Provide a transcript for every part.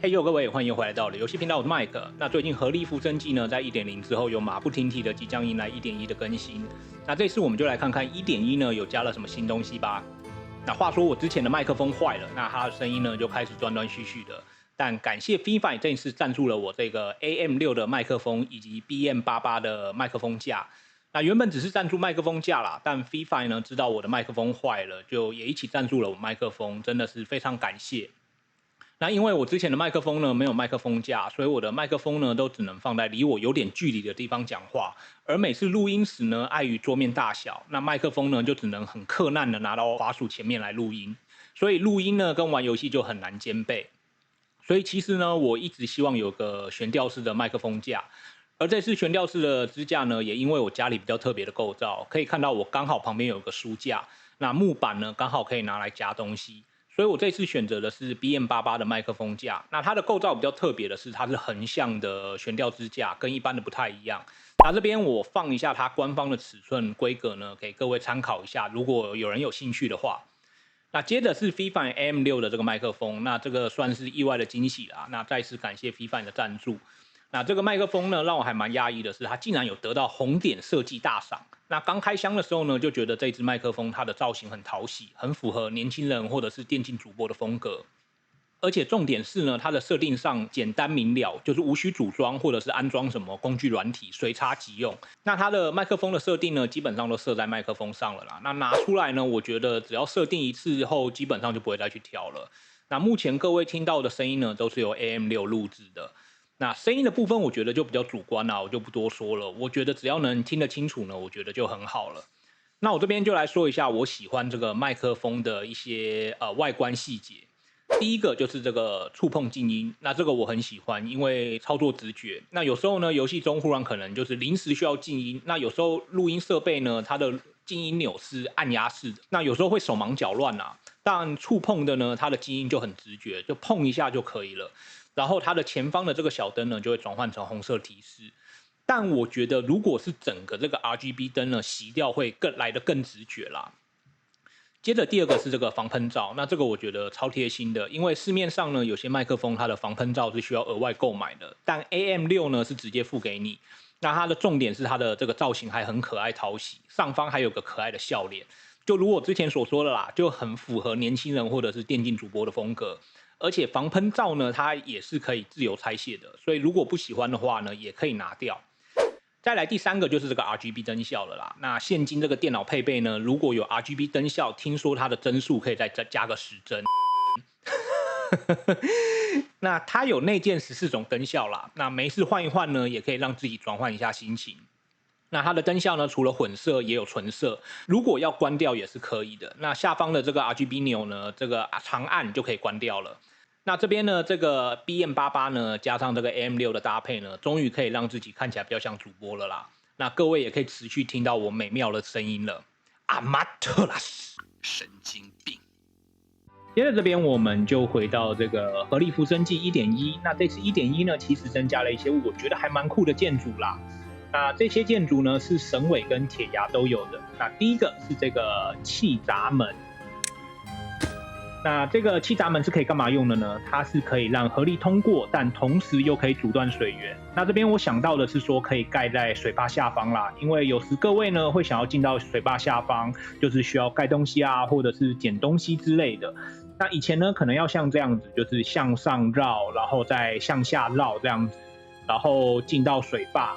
嘿呦，各位，欢迎回来到了游戏频道，我是 Mike。那最近合力附身记呢，在 1.0 之后有马不停蹄的即将迎来 1.1 的更新。那这次我们就来看看 1.1 呢有加了什么新东西吧。那话说我之前的麦克风坏了，那它的声音呢就开始断断续续的。但感谢 FIFA 这一次赞助了我这个 AM6 的麦克风以及 BM88 的麦克风架。那原本只是赞助麦克风架啦，但 FIFA 呢知道我的麦克风坏了，就也一起赞助了我麦克风，真的是非常感谢。那因为我之前的麦克风呢没有麦克风架，所以我的麦克风呢都只能放在离我有点距离的地方讲话，而每次录音时呢，碍于桌面大小，那麦克风呢就只能很克难的拿到滑鼠前面来录音，所以录音呢跟玩游戏就很难兼备。所以其实呢，我一直希望有个悬吊式的麦克风架，而这次悬吊式的支架呢，也因为我家里比较特别的构造，可以看到我刚好旁边有个书架，那木板呢刚好可以拿来夹东西。所以我这次选择的是 BM88 的麦克风架，那它的构造比较特别的是，它是横向的悬吊支架，跟一般的不太一样。那这边我放一下它官方的尺寸规格呢，给各位参考一下，如果有人有兴趣的话。那接着是 FIFA AM6 的这个麦克风，那这个算是意外的惊喜啦。那再次感谢 FIFA 的赞助。那这个麦克风呢，让我还蛮讶异的是，它竟然有得到红点设计大赏。那刚开箱的时候呢，就觉得这支麦克风它的造型很讨喜，很符合年轻人或者是电竞主播的风格。而且重点是呢，它的设定上简单明了，就是无需组装或者是安装什么工具软体，随插即用。那它的麦克风的设定呢，基本上都设在麦克风上了啦。那拿出来呢，我觉得只要设定一次后，基本上就不会再去调了。那目前各位听到的声音呢，都是由 AM6 录制的。那声音的部分，我觉得就比较主观啦，我就不多说了。我觉得只要能听得清楚呢，我觉得就很好了。那我这边就来说一下我喜欢这个麦克风的一些外观细节。第一个就是这个触碰静音，那这个我很喜欢，因为操作直觉。那有时候呢，游戏中忽然可能就是临时需要静音，那有时候录音设备呢，它的静音钮是按压式的，那有时候会手忙脚乱啊。但触碰的呢，它的静音就很直觉，就碰一下就可以了。然后它的前方的这个小灯呢，就会转换成红色提示。但我觉得，如果是整个这个 RGB 灯呢，熄掉会来得更直觉啦。接着第二个是这个防喷罩，那这个我觉得超贴心的，因为市面上呢有些麦克风它的防喷罩是需要额外购买的，但 AM6 呢是直接付给你。那它的重点是它的这个造型还很可爱讨喜，上方还有个可爱的笑脸，就如我之前所说的啦，就很符合年轻人或者是电竞主播的风格。而且防喷罩呢，它也是可以自由拆卸的，所以如果不喜欢的话呢，也可以拿掉。再来第三个就是这个 RGB 灯效了啦。那现今这个电脑配备呢，如果有 RGB 灯效，听说它的帧数可以再加个10帧。那它有内建14种灯效啦，那没事换一换呢，也可以让自己转换一下心情。那它的灯效呢，除了混色也有纯色，如果要关掉也是可以的。那下方的这个 RGB 钮呢，这个长按就可以关掉了。那这边呢，这个 BM88 呢，加上这个 AM6 的搭配呢，终于可以让自己看起来比较像主播了啦。那各位也可以持续听到我美妙的声音了。阿马特拉斯，神经病。接着这边我们就回到这个合力附身记 1.1， 那这次 1.1 呢，其实增加了一些我觉得还蛮酷的建筑啦。那这些建筑呢是神尾跟铁牙都有的。那第一个是这个气闸门，那这个气闸门是可以干嘛用的呢？它是可以让合力通过，但同时又可以阻断水源。那这边我想到的是说可以盖在水坝下方啦，因为有时各位呢会想要进到水坝下方，就是需要盖东西啊，或者是捡东西之类的。那以前呢可能要像这样子，就是向上绕，然后再向下绕这样子，然后进到水坝。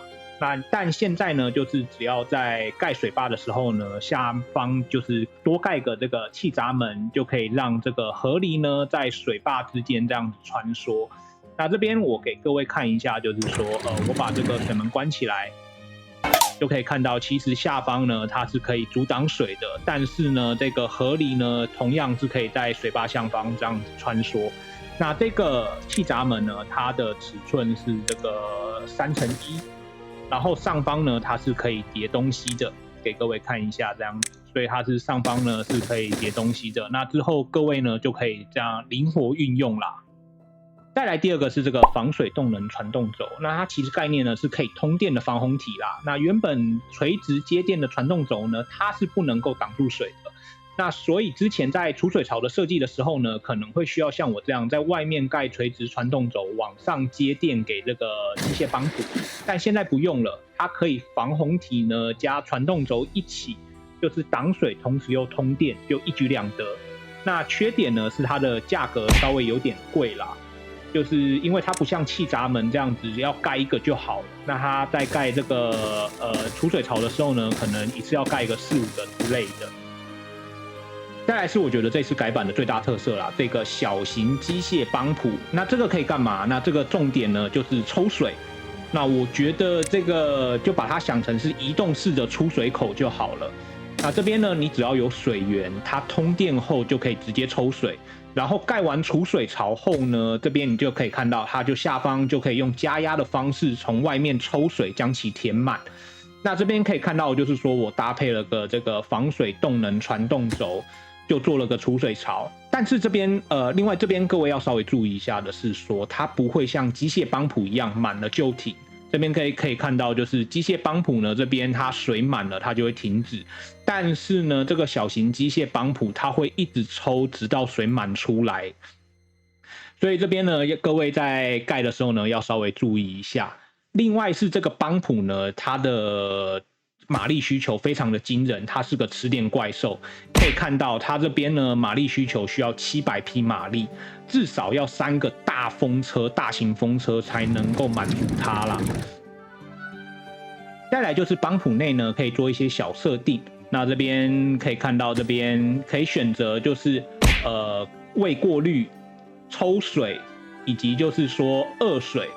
但现在呢，就是只要在盖水坝的时候呢，下方就是多盖个这个气闸门，就可以让这个合力呢在水坝之间这样子穿梭。那这边我给各位看一下，就是说，我把这个水门关起来，就可以看到，其实下方呢它是可以阻挡水的，但是呢，这个合力呢同样是可以在水坝下方这样子穿梭。那这个气闸门呢，它的尺寸是这个3×1。然后上方呢，它是可以叠东西的，给各位看一下这样子，所以它是上方呢是可以叠东西的。那之后各位呢就可以这样灵活运用啦。再来第二个是这个防水动能传动轴，那它其实概念呢是可以通电的防洪体啦。那原本垂直接电的传动轴呢，它是不能够挡住水的。那所以之前在储水槽的设计的时候呢，可能会需要像我这样在外面盖垂直传动轴，往上接电给这个机械帮浦，但现在不用了，它可以防洪体呢加传动轴一起，就是挡水同时又通电，就一举两得。那缺点呢是它的价格稍微有点贵啦，就是因为它不像气闸门这样子要盖一个就好了，那它在盖这个储水槽的时候呢，可能一次要盖一个4、5个之类的。再来是我觉得这次改版的最大特色啦，这个小型机械帮浦，那这个可以干嘛？那这个重点呢就是抽水。那我觉得这个就把它想成是移动式的出水口就好了。那这边呢，你只要有水源，它通电后就可以直接抽水。然后盖完储水槽后呢，这边你就可以看到，它就下方就可以用加压的方式从外面抽水将其填满。那这边可以看到，就是说我搭配了个这个防水动能传动轴，就做了个储水槽。但是这边另外这边各位要稍微注意一下的是说，它不会像机械帮浦一样满了就停。这边可以看到，就是机械帮浦呢，这边它水满了，它就会停止。但是呢，这个小型机械帮浦它会一直抽，直到水满出来。所以这边呢，各位在盖的时候呢，要稍微注意一下。另外是这个帮浦呢，它的马力需求非常的惊人，它是个吃电怪兽。可以看到它这边呢，马力需求需要700匹马力，至少要3个大型风车才能够满足它啦。再来就是帮浦内呢，可以做一些小设定。那这边可以看到，这边可以选择就是未过滤、抽水，以及就是说二水。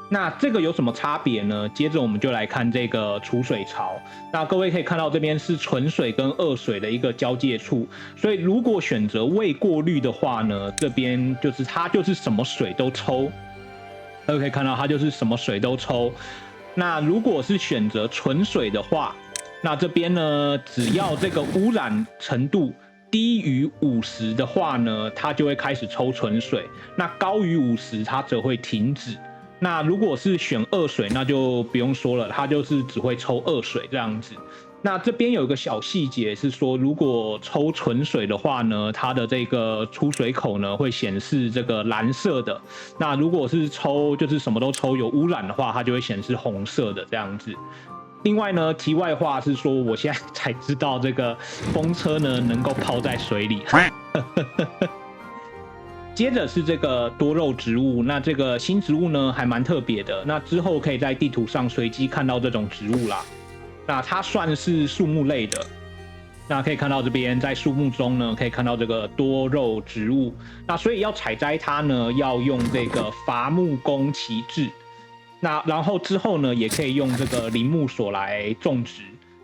那这个有什么差别呢？接着我们就来看这个储水槽。那各位可以看到，这边是纯水跟二水的一个交界处，所以如果选择未过滤的话呢，这边就是它就是什么水都抽。大家可以看到，它就是什么水都抽。那如果是选择纯水的话，那这边呢，只要这个污染程度低于50的话呢，它就会开始抽纯水；那高于50，它则会停止。那如果是选二水，那就不用说了，它就是只会抽二水这样子。那这边有一个小细节是说，如果抽纯水的话呢，它的这个出水口呢会显示这个蓝色的。那如果是抽就是什么都抽有污染的话，它就会显示红色的这样子。另外呢，题外话是说，我现在才知道这个风车呢能够泡在水里。接着是这个多肉植物，那这个新植物呢还蛮特别的，那之后可以在地图上随机看到这种植物啦。那它算是树木类的，那可以看到这边在树木中呢，可以看到这个多肉植物。那所以要采摘它呢，要用这个伐木工旗帜。那然后之后呢，也可以用这个林木所来种植。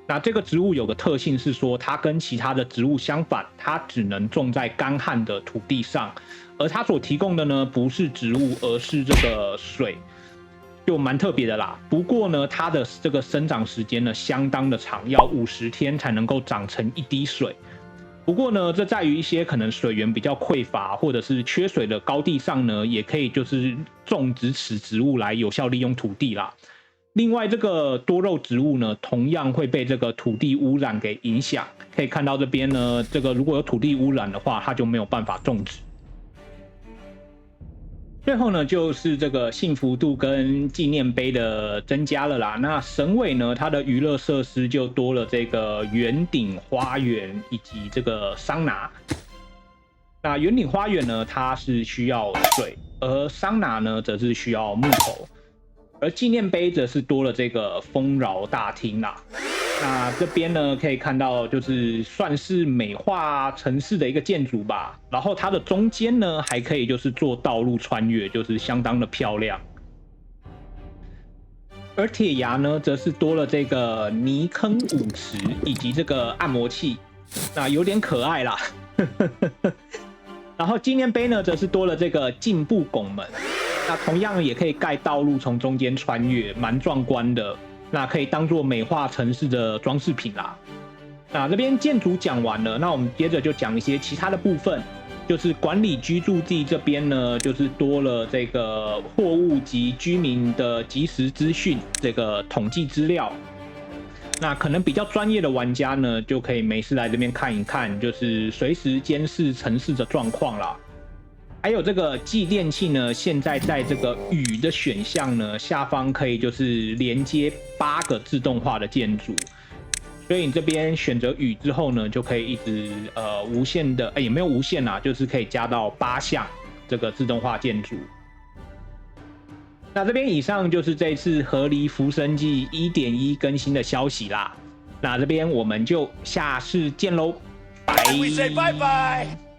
那这个植物有个特性是说，它跟其他的植物相反，它只能种在干旱的土地上，而它所提供的呢不是植物，而是这个水，就蛮特别的啦。不过呢，它的这个生长时间呢相当的长，要50天才能够长成一滴水。不过呢，这在于一些可能水源比较匮乏或者是缺水的高地上呢，也可以就是种植此植物来有效利用土地啦。另外，这个多肉植物呢，同样会被这个土地污染给影响。可以看到这边呢，这个如果有土地污染的话，它就没有办法种植。最后呢，就是这个幸福度跟纪念碑的增加了啦。那省委呢，它的娱乐设施就多了这个圆顶花园以及这个桑拿。那圆顶花园呢，它是需要水，而桑拿呢，则是需要木头。而纪念碑则是多了这个丰饶大厅啦。那这边呢，可以看到就是算是美化城市的一个建筑吧。然后它的中间呢，还可以就是做道路穿越，就是相当的漂亮。而铁崖呢，则是多了这个泥坑舞池以及这个按摩器，那有点可爱啦。然后纪念碑呢，则是多了这个进步拱门。那同样也可以盖道路从中间穿越，蛮壮观的。那可以当做美化城市的装饰品啦。那这边建筑讲完了，那我们接着就讲一些其他的部分，就是管理居住地这边呢，就是多了这个货物及居民的即时资讯，这个统计资料。那可能比较专业的玩家呢，就可以没事来这边看一看，就是随时监视城市的状况啦。还有这个继电器呢，现在在这个雨的选项呢下方可以就是连接8个自动化的建筑，所以你这边选择雨之后呢，就可以一直无限的，也没有无限啦，就是可以加到8项这个自动化建筑。那这边以上就是这次《河狸浮生记》1.1更新的消息啦。那这边我们就下次见喽，拜拜。